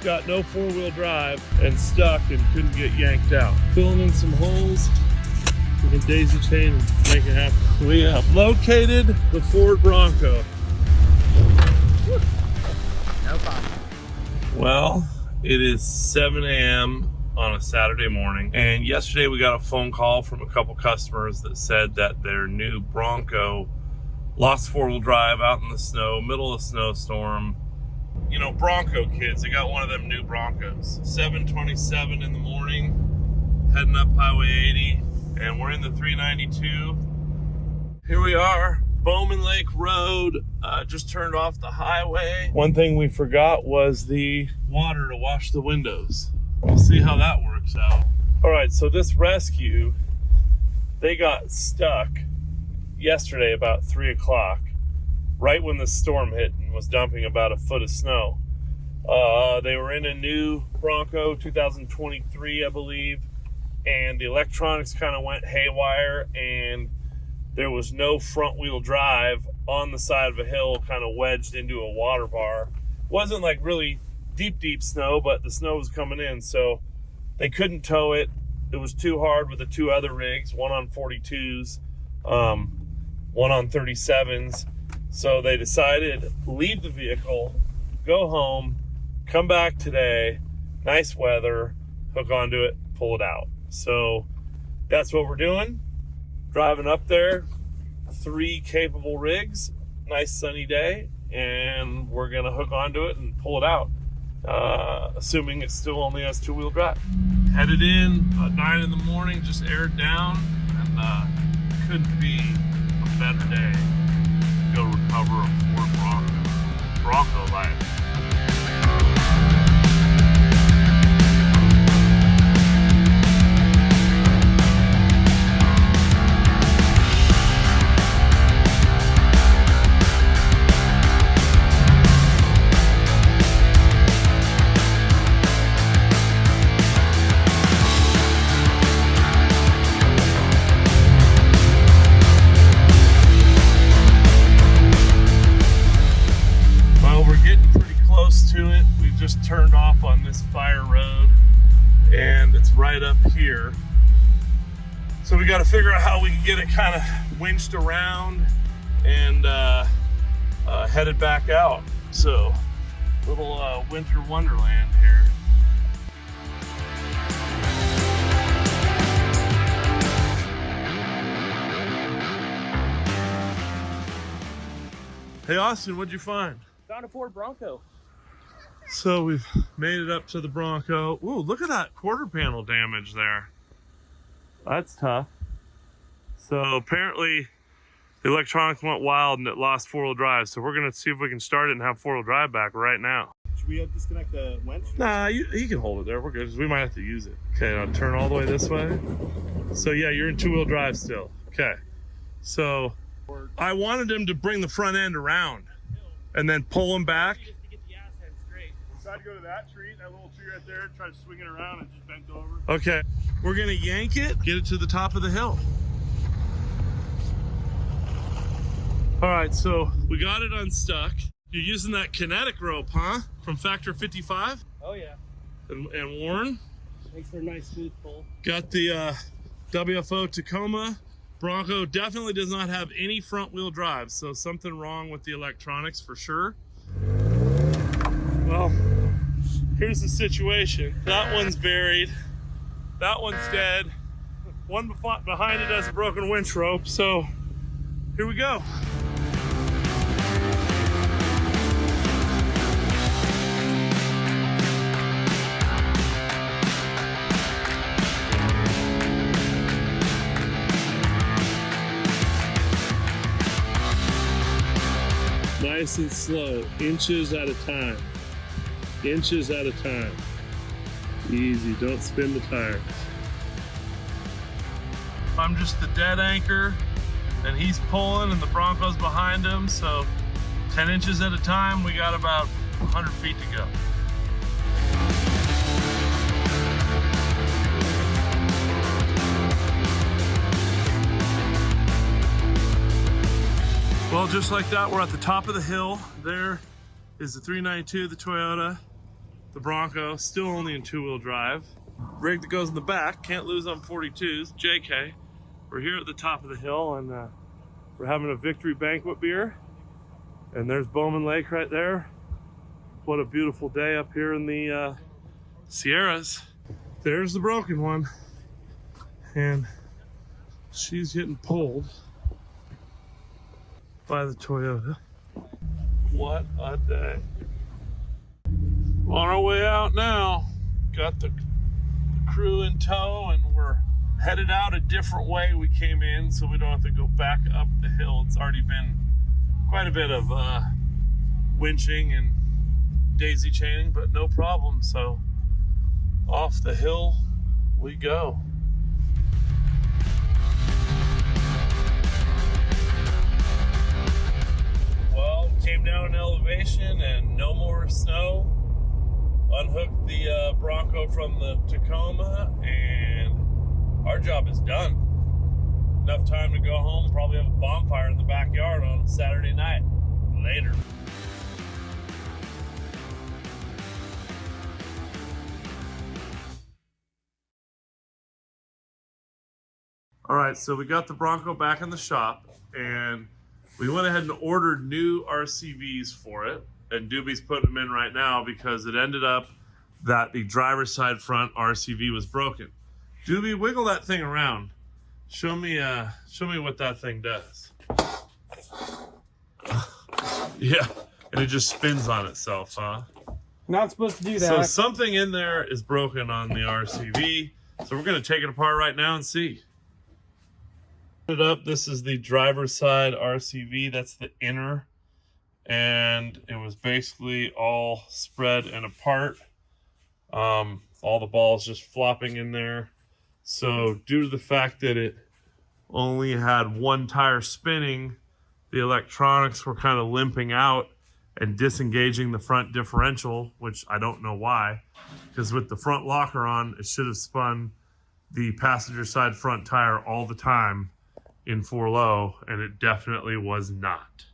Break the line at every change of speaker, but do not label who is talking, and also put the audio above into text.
got no four-wheel drive and stuck and couldn't get yanked out. Filling in some holes, we can daisy chain and make it happen. We have located the Ford Bronco.
No problem.
Well, it is 7 a.m. on a Saturday morning, and yesterday we got a phone call from a couple customers that said that their new Bronco lost four-wheel drive out in the snow, middle of a snowstorm. You know, Bronco kids, they got one of them new Broncos. 7:27 in the morning, heading up Highway 80, and we're in the 392. Here we are, Bowman Lake Road, just turned off the highway. One thing we forgot was the water to wash the windows. We'll see how that works out. All right, so this rescue, they got stuck yesterday about 3 o'clock, right when the storm hit and was dumping about a foot of snow. They were in a new Bronco, 2023, I believe, and the electronics kind of went haywire, and there was no front wheel drive on the side of a hill, kind of wedged into a water bar. Wasn't like really deep snow, but the snow was coming in, so they couldn't tow it. It was too hard with the two other rigs, one on 42s, one on 37s. So they decided, leave the vehicle, go home, come back today, nice weather, hook onto it, pull it out. So that's what we're doing. Driving up there, 3 capable rigs, nice sunny day, and we're gonna hook onto it and pull it out, assuming it still only has 2-wheel drive. Headed in about 9 in the morning, just aired down, and couldn't be a better day to go recover a Ford Bronco life. To it, we've just turned off on this fire road, and it's right up here. So we got to figure out how we can get it kind of winched around and headed back out. So, little winter wonderland here. Hey Austin, what'd you find?
Found a Ford Bronco.
So we've made it up to the Bronco. Ooh, look at that quarter panel damage there. That's tough. So apparently the electronics went wild and it lost 4-wheel drive. So we're gonna see if we can start it and have 4-wheel drive back right now.
Should we disconnect the winch?
Nah, he can hold it there. We're good, because we might have to use it. Okay, I'll turn all the way this way. So yeah, you're in 2-wheel drive still. Okay, so I wanted him to bring the front end around and then pull him back.
Tried to go to that tree, that little tree right there, try to swing it around and just bent over.
Okay, we're gonna yank it, get it to the top of the hill. All right, so we got it unstuck. You're using that kinetic rope, huh? From Factor 55?
Oh yeah.
And worn.
Makes for a nice smooth pull.
Got the WFO Tacoma. Bronco definitely does not have any front wheel drive, so something wrong with the electronics for sure. Well, here's the situation. That one's buried. That one's dead. One behind it has a broken winch rope. So here we go. Nice and slow, inches at a time. Inches at a time. Easy, don't spin the tires. I'm just the dead anchor, and he's pulling and the Bronco's behind him, so 10 inches at a time, we got about 100 feet to go. Well, just like that, we're at the top of the hill. There is the 392, the Toyota. the Bronco, still only in 2-wheel drive. Rig that goes in the back, can't lose on 42s, JK. We're here at the top of the hill, and we're having a victory banquet beer. And there's Bowman Lake right there. What a beautiful day up here in the Sierras. There's the broken one. And she's getting pulled by the Toyota. What a day. On our way out now. Got the crew in tow, and we're headed out a different way we came in so we don't have to go back up the hill. It's already been quite a bit of winching and daisy chaining, but no problem. So off the hill we go. Well, came down an elevation and no more snow. Unhooked the Bronco from the Tacoma, and our job is done. Enough time to go home, probably have a bonfire in the backyard on Saturday night. Later. All right, so we got the Bronco back in the shop, and we went ahead and ordered new RCVs for it. And Doobie's putting them in right now because it ended up that the driver's side front RCV was broken. Doobie, wiggle that thing around. Show me what that thing does. Yeah, and it just spins on itself, huh?
Not supposed to do that.
So something in there is broken on the RCV. So we're gonna take it apart right now and see. It up. This is the driver's side RCV. That's the inner. And it was basically all spread and apart. All the balls just flopping in there. So due to the fact that it only had one tire spinning, the electronics were kind of limping out and disengaging the front differential, which I don't know why, because with the front locker on, it should have spun the passenger side front tire all the time in 4 low, and it definitely was not.